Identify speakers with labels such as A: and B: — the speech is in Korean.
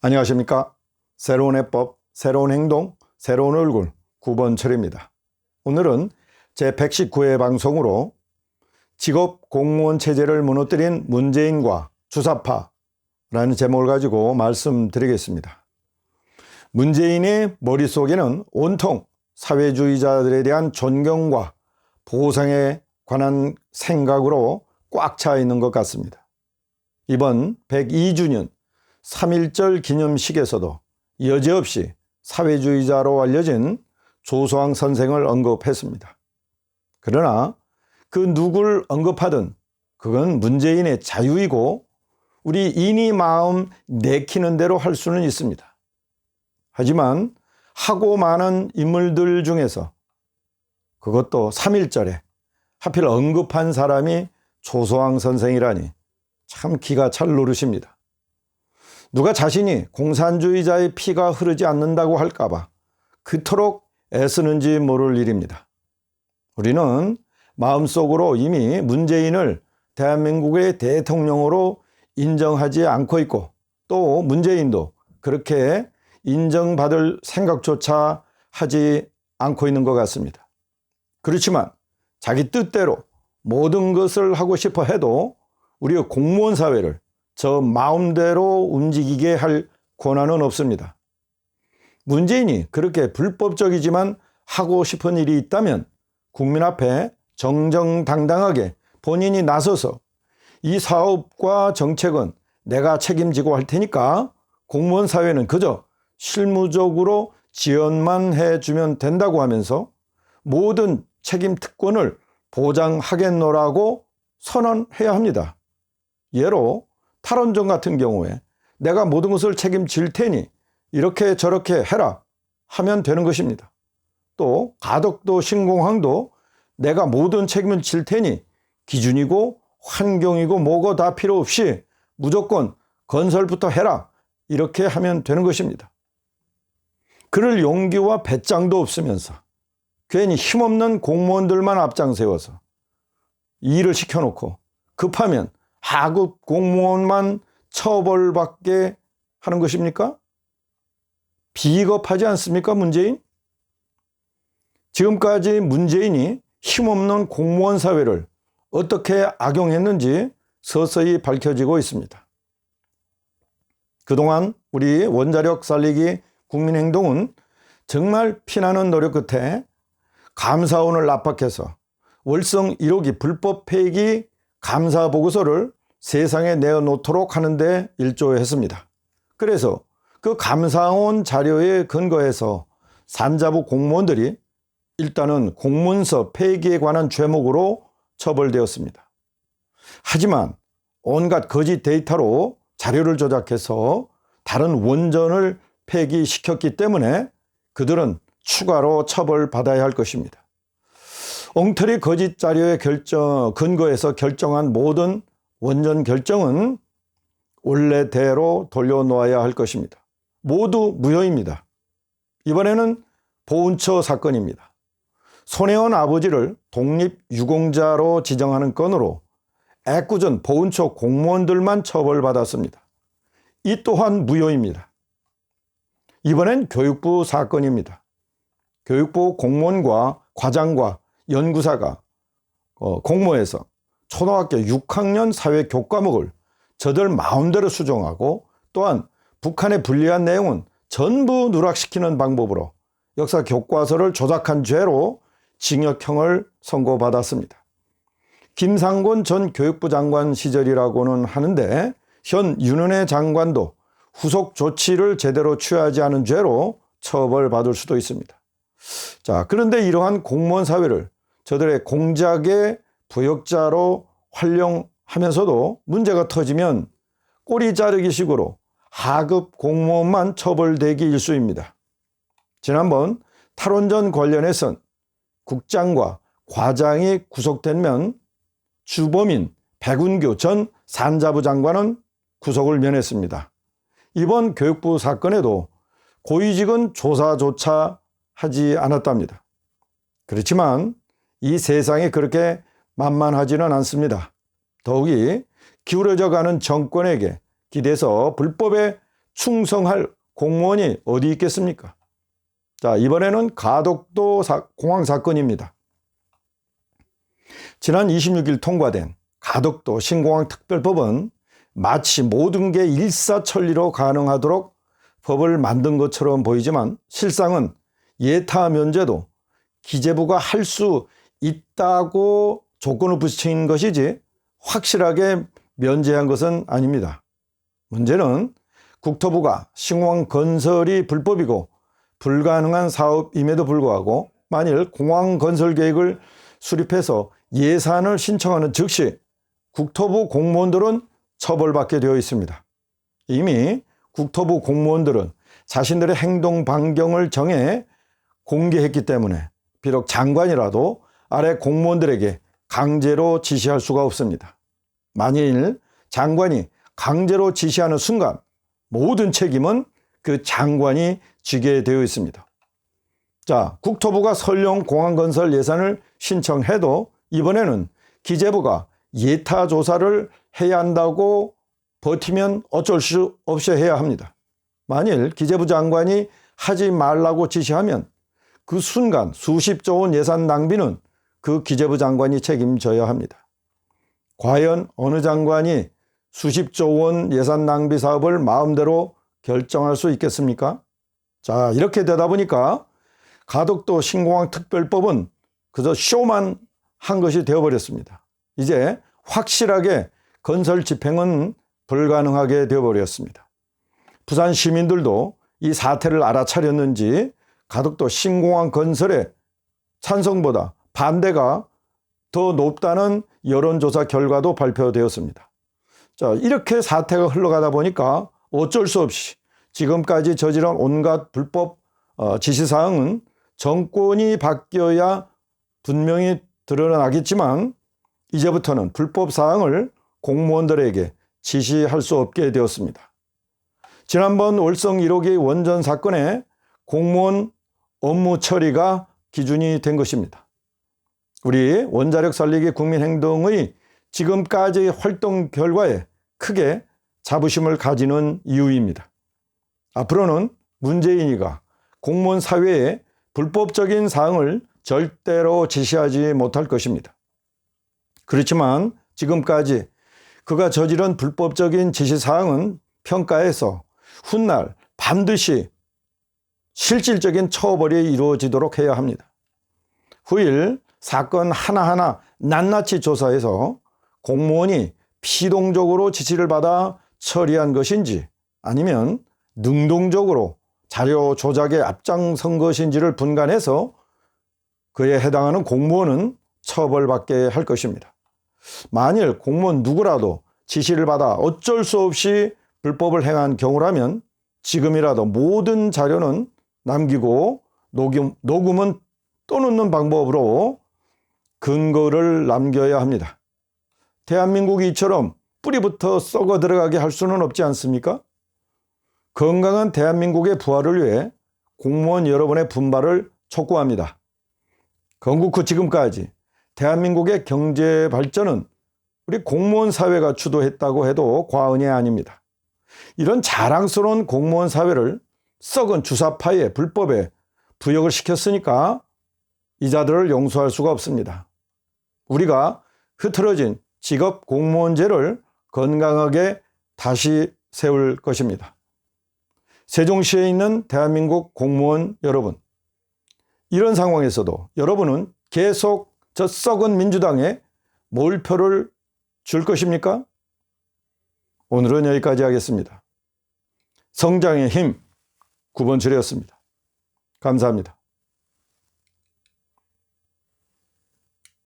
A: 안녕하십니까. 새로운 해법, 새로운 행동, 새로운 얼굴 9번 철입니다. 오늘은 제119회 방송으로 직업 공무원 체제를 무너뜨린 문재인과 주사파라는 제목을 가지고 말씀드리겠습니다. 문재인의 머릿속에는 온통 사회주의자들에 대한 존경과 보상에 관한 생각으로 꽉 차 있는 것 같습니다. 이번 102주년 3.1절 기념식에서도 여지없이 사회주의자로 알려진 조소왕 선생을 언급했습니다. 그러나 그 누굴 언급하든 그건 문재인의 자유이고 우리 인이 마음 내키는 대로 할 수는 있습니다. 하지만 하고 많은 인물들 중에서 그것도 3.1절에 하필 언급한 사람이 조소왕 선생이라니 참 기가 찰 노릇입니다. 누가 자신이 공산주의자의 피가 흐르지 않는다고 할까봐 그토록 애쓰는지 모를 일입니다. 우리는 마음속으로 이미 문재인을 대한민국의 대통령으로 인정하지 않고 있고 또 문재인도 그렇게 인정받을 생각조차 하지 않고 있는 것 같습니다. 그렇지만 자기 뜻대로 모든 것을 하고 싶어 해도 우리의 공무원 사회를 저 마음대로 움직이게 할 권한은 없습니다. 문재인이 그렇게 불법적이지만 하고 싶은 일이 있다면 국민 앞에 정정당당하게 본인이 나서서 이 사업과 정책은 내가 책임지고 할 테니까 공무원 사회는 그저 실무적으로 지원만 해주면 된다고 하면서 모든 책임 특권을 보장하겠노라고 선언해야 합니다. 예로 탈원전 같은 경우에 내가 모든 것을 책임질 테니 이렇게 저렇게 해라 하면 되는 것입니다. 또 가덕도 신공항도 내가 모든 책임을 질 테니 기준이고 환경이고 뭐고 다 필요 없이 무조건 건설부터 해라 이렇게 하면 되는 것입니다. 그럴 용기와 배짱도 없으면서 괜히 힘없는 공무원들만 앞장세워서 일을 시켜놓고 급하면 하급 공무원만 처벌받게 하는 것입니까? 비겁하지 않습니까, 문재인? 지금까지 문재인이 힘없는 공무원 사회를 어떻게 악용했는지 서서히 밝혀지고 있습니다. 그동안 우리 원자력 살리기 국민행동은 정말 피나는 노력 끝에 감사원을 압박해서 월성 1호기 불법 폐기 감사 보고서를 세상에 내어놓도록 하는데 일조했습니다. 그래서 그 감사원 자료에 근거해서 산자부 공무원들이 일단은 공문서 폐기에 관한 죄목으로 처벌되었습니다. 하지만 온갖 거짓 데이터로 자료를 조작해서 다른 원전을 폐기시켰기 때문에 그들은 추가로 처벌받아야 할 것입니다. 엉터리 거짓 자료의 근거에서 결정한 모든 원전 결정은 원래대로 돌려놓아야 할 것입니다. 모두 무효입니다. 이번에는 보훈처 사건입니다. 손혜원 아버지를 독립유공자로 지정하는 건으로 애꿎은 보훈처 공무원들만 처벌받았습니다. 이 또한 무효입니다. 이번엔 교육부 사건입니다. 교육부 공무원과 과장과 연구사가 공모해서 초등학교 6학년 사회 교과목을 저들 마음대로 수정하고 또한 북한에 불리한 내용은 전부 누락시키는 방법으로 역사 교과서를 조작한 죄로 징역형을 선고받았습니다. 김상곤 전 교육부 장관 시절이라고는 하는데 현 윤은혜 장관도 후속 조치를 제대로 취하지 않은 죄로 처벌받을 수도 있습니다. 자, 그런데 이러한 공무원 사회를 저들의 공작의 부역자로 활용하면서도 문제가 터지면 꼬리 자르기 식으로 하급 공무원만 처벌되기 일쑤입니다. 지난번 탈원전 관련해선 국장과 과장이 구속되면 주범인 백운규 전 산자부 장관은 구속을 면했습니다. 이번 교육부 사건에도 고위직은 조사조차 하지 않았답니다. 그렇지만 이 세상이 그렇게 만만하지는 않습니다. 더욱이 기울어져 가는 정권에게 기대서 불법의 충성할 공무원이 어디 있겠습니까? 자, 이번에는 가덕도 공항 사건입니다. 지난 26일 통과된 가덕도 신공항 특별법은 마치 모든 게 일사천리로 가능하도록 법을 만든 것처럼 보이지만 실상은 예타 면제도 기재부가 할 수 있다고 조건을 붙인 것이지 확실하게 면제한 것은 아닙니다. 문제는 국토부가 신공항 건설이 불법이고 불가능한 사업임에도 불구하고 만일 공항 건설 계획을 수립해서 예산을 신청하는 즉시 국토부 공무원들은 처벌받게 되어 있습니다. 이미 국토부 공무원들은 자신들의 행동 반경을 정해 공개했기 때문에 비록 장관이라도 아래 공무원들에게 강제로 지시할 수가 없습니다. 만일 장관이 강제로 지시하는 순간 모든 책임은 그 장관이 지게 되어 있습니다. 자, 국토부가 설령 공항건설 예산을 신청해도 이번에는 기재부가 예타 조사를 해야 한다고 버티면 어쩔 수 없이 해야 합니다. 만일 기재부 장관이 하지 말라고 지시하면 그 순간 수십조 원 예산 낭비는 그 기재부 장관이 책임져야 합니다. 과연 어느 장관이 수십조 원 예산 낭비 사업을 마음대로 결정할 수 있겠습니까? 자, 이렇게 되다 보니까 가덕도 신공항 특별법은 그저 쇼만 한 것이 되어버렸습니다. 이제 확실하게 건설 집행은 불가능하게 되어버렸습니다. 부산 시민들도 이 사태를 알아차렸는지 가덕도 신공항 건설에 찬성보다 반대가 더 높다는 여론조사 결과도 발표되었습니다. 자, 이렇게 사태가 흘러가다 보니까 어쩔 수 없이 지금까지 저지른 온갖 불법 지시사항은 정권이 바뀌어야 분명히 드러나겠지만 이제부터는 불법 사항을 공무원들에게 지시할 수 없게 되었습니다. 지난번 월성 1호기 원전 사건에 공무원 업무 처리가 기준이 된 것입니다. 우리 원자력 살리기 국민행동의 지금까지의 활동 결과에 크게 자부심을 가지는 이유입니다. 앞으로는 문재인이가 공무원 사회에 불법적인 사항을 절대로 지시하지 못할 것입니다. 그렇지만 지금까지 그가 저지른 불법적인 지시사항은 평가에서 훗날 반드시 실질적인 처벌이 이루어지도록 해야 합니다. 후일 사건 하나하나 낱낱이 조사해서 공무원이 피동적으로 지시를 받아 처리한 것인지 아니면 능동적으로 자료 조작에 앞장선 것인지를 분간해서 그에 해당하는 공무원은 처벌받게 할 것입니다. 만일 공무원 누구라도 지시를 받아 어쩔 수 없이 불법을 행한 경우라면 지금이라도 모든 자료는 남기고 녹음은 떠놓는 방법으로 근거를 남겨야 합니다. 대한민국이 이처럼 뿌리부터 썩어 들어가게 할 수는 없지 않습니까? 건강한 대한민국의 부활을 위해 공무원 여러분의 분발을 촉구합니다. 건국 후 지금까지 대한민국의 경제 발전은 우리 공무원 사회가 주도했다고 해도 과언이 아닙니다. 이런 자랑스러운 공무원 사회를 썩은 주사파의 불법에 부역을 시켰으니까 이 자들을 용서할 수가 없습니다. 우리가 흐트러진 직업 공무원제를 건강하게 다시 세울 것입니다. 세종시에 있는 대한민국 공무원 여러분, 이런 상황에서도 여러분은 계속 저 썩은 민주당에 몰표를 줄 것입니까? 오늘은 여기까지 하겠습니다. 성장의 힘 9번 줄이었습니다. 감사합니다.